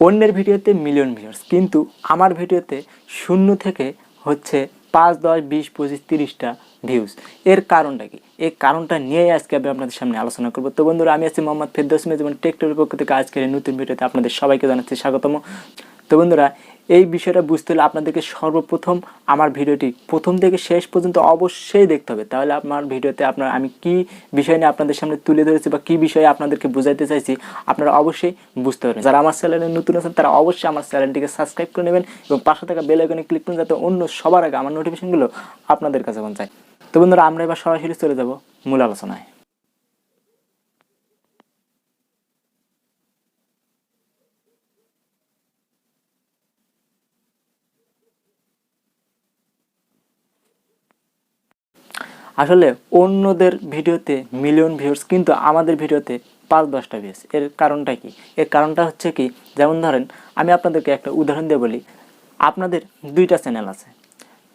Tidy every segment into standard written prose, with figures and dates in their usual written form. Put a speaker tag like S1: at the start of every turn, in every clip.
S1: অন্যের ভিডিওতে million viewers, কিন্তু আমার ভিডিওতে 0 থেকে হচ্ছে 5, 10, 20, 25, 30টা ভিউজ। এর কারণটা কি? এই কারণটা নিয়েই আজকে আমি আপনাদের সামনে আলোচনা করব। তো বন্ধুরা, আমি আছি মোহাম্মদ ফেরদৌস যেমন টেক12 পক্ষ থেকে আজকের এই নতুন ভিডিওতে আপনাদের সবাইকে জানাচ্ছি স্বাগতম। তো বন্ধুরা, এই বিষয়টা বুঝতে হলে আপনাদেরকে সর্বপ্রথম আমার ভিডিওটি প্রথম থেকে শেষ পর্যন্ত অবশ্যই দেখতে হবে। তাহলে আমার ভিডিওতে আমি কি বিষয় নিয়ে আপনাদের সামনে তুলে ধরেছি বা কী বিষয়ে আপনাদেরকে বোঝাইতে চাইছি আপনারা অবশ্যই বুঝতে পারবেন। যারা আমার চ্যানেলে নতুন আছেন তারা অবশ্যই আমার চ্যানেলটিকে সাবস্ক্রাইব করে নেবেন এবং পাশে থাকা বেল আইকনে ক্লিক করুন যাতে অন্য সবার আগে আমার নোটিফিকেশনগুলো আপনাদের কাছে পৌঁছায়। তো বন্ধুরা, আমরা এবার সরাসরি চলে যাব মূল আলোচনায়। আসলে অন্যদের ভিডিওতে মিলিয়ন ভিউয়ার্স, কিন্তু আমাদের ভিডিওতে 5-10টা ভিউজ। এর কারণটা কি? এর কারণটা হচ্ছে কি, যেমন ধরেন আমি আপনাদেরকে একটা উদাহরণ দিয়ে বলি। আপনাদের 2টা চ্যানেল আছে।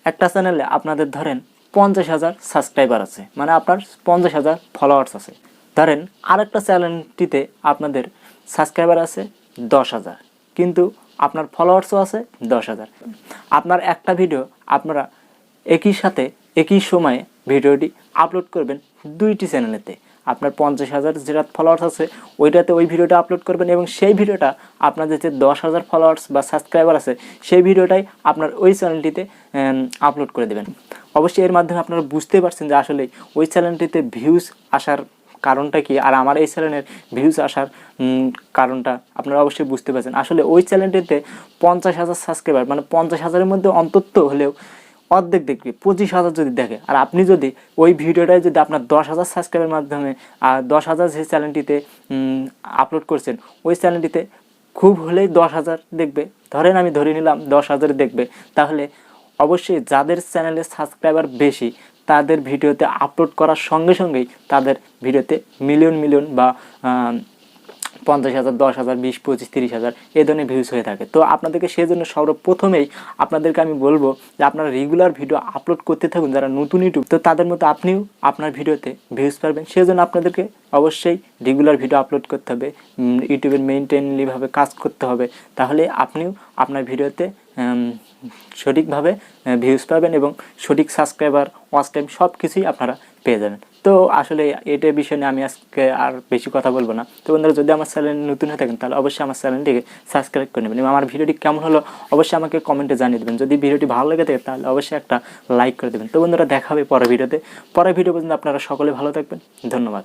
S1: একটা চ্যানেলে আপনাদের ধরেন 50,000 সাবস্ক্রাইবার আছে, মানে আপনার 50,000 ফলোয়ার্স আছে। ধরেন আরেকটা চ্যানেলটিতে আপনাদের সাবস্ক্রাইবার আছে 10,000, কিন্তু আপনার ফলোয়ার্সও আছে 10,000। আপনার একটা ভিডিও আপনারা একই সাথে একই সময়ে ভিডিওটি আপলোড করবেন 2টি চ্যানেলেতে। আপনার 50,000 যেটা ফলোয়ার্স আছে ওইটাতে ওই ভিডিওটা আপলোড করবেন এবং সেই ভিডিওটা আপনাদের যে 10,000 ফলোয়ার্স বা সাবস্ক্রাইবার আছে সেই ভিডিওটাই আপনার ওই চ্যানেলটিতে আপলোড করে দেবেন। অবশ্যই এর মাধ্যমে আপনারা বুঝতে পারছেন যে আসলে ওই চ্যানেলটিতে ভিউজ আসার কারণটা কি, আর আমার এই চ্যানেলের ভিউজ আসার কারণটা আপনারা অবশ্যই বুঝতে পারছেন। আসলে ওই চ্যানেলটিতে 50,000 সাবস্ক্রাইবার, মানে 50,000-এর মধ্যে অন্তত হলেও অর্ধেক দেখবে 25,000 যদি দেখে, আর আপনি যদি ওই ভিডিওটায় যদি আপনার 10,000 সাবস্ক্রাইবের মাধ্যমে 10,000 যে চ্যানেলটিতে আপলোড করছেন ওই চ্যানেলটিতে খুব হলেই 10,000 দেখবে, ধরেন আমি ধরে নিলাম 10,000 দেখবে, তাহলে অবশ্যই যাদের চ্যানেলে সাবস্ক্রাইবার বেশি তাদের ভিডিওতে আপলোড করার সঙ্গে সঙ্গেই তাদের ভিডিওতে মিলিয়ন বা 50,000, 10,000, 20, 25, 30,000 এই ধরনের ভিউজ হয়ে থাকে। তো আপনাদেরকে সেই জন্য সর্বপ্রথমেই আপনাদেরকে আমি বলবো যে আপনারা রেগুলার ভিডিও আপলোড করতে থাকুন। যারা নতুন ইউটিউব, তো তাদের মতো আপনিও আপনার ভিডিওতে ভিউজ পাবেন। সেই জন্য আপনাদেরকে অবশ্যই রেগুলার ভিডিও আপলোড করতে হবে, ইউটিউবের মেইনটেইনলিভাবে কাজ করতে হবে। তাহলে আপনিও আপনার ভিডিওতে সঠিকভাবে ভিউজ পাবেন এবং সঠিক সাবস্ক্রাইবার, ওয়াচ টাইম সব কিছুই আপনারা পেয়ে যাবেন। তো আসলে এটা বিষয় নিয়ে আমি আজকে আর বেশি কথা বলবো না। তো বন্ধুরা, যদি আমার চ্যানেল নতুন হয়ে থাকেন তাহলে অবশ্যই আমার চ্যানেলটিকে সাবস্ক্রাইব করে নেবেন এবং আমার ভিডিওটি কেমন হলো অবশ্যই আমাকে কমেন্টে জানিয়ে দেবেন। যদি ভিডিওটি ভালো লেগে থাকে তাহলে অবশ্যই একটা লাইক করে দেবেন। তো বন্ধুরা, দেখা হবে পরের ভিডিওতে। পরের ভিডিও পর্যন্ত আপনারা সকলে ভালো থাকবেন। ধন্যবাদ।